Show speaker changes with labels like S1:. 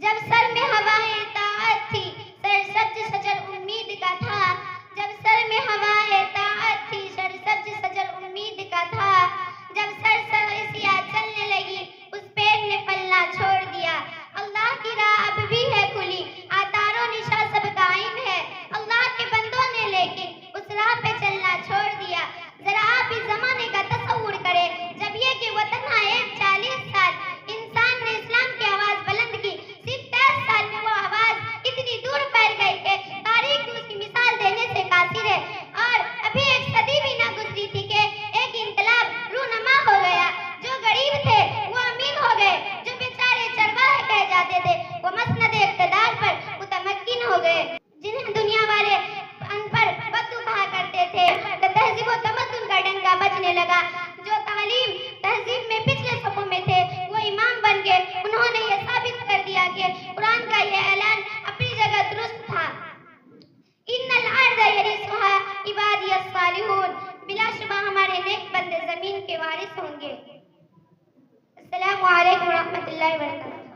S1: जब सर में हवाएं ताअत थी, सरसब्ज सजल उम्मीद का था। जब सर में हवाएं ताअत थी, सरसब्ज सजल उम्मीद का था। जब सरसब्जियां चलने लगी, उस पेड़ ने फलना छोड़ दिया। अल्लाह की राह अब भी है खुली, आतारो निशा सब कायम है। अल्लाह के बंदों ने लेकिन उस राह पे चलना छोड़ दिया। जरा आप इस जमाने का तस्वुर करें, जब ये कि वतन है 40 साल, इंसान ने इस्लाम की आवाज बुलंद की। सिर्फ 23 साल में वो आवाज इतनी दूर फैल गई कि तारीख उसकी मिसाल देने से कासिर है। और अभी एक सदी भी ना गुजरी थी कि एक इनकलाब रूनमा हो गया। जो गरीब थे वो अमीर हो गए, जो बेचारे चरवाहे कहे जाते थे वो मसनद इक़्तिदार पर मुतमक्किन हो गए। जिन्हें दुनिया वाले अनपढ़ बद्दू कहा करते थे, तो तहजीब व तमद्दुन का डंका बजने लगा। जो तालीम तहजीब में पिछले सफों में थे वो इमाम बन गए। उन्होंने ये साबित कर दिया कि कुरान का ये ऐलान अपनी जगह दुरुस्त था। इन्नल अर्ज़ यरिसुहा इबादियस सालिहून, बिलाशुबा हमारे नेक बंदे जमीन के वारिस होंगे। अस्सलामु अलैकुम व रहमतुल्लाहि व बरकातहू।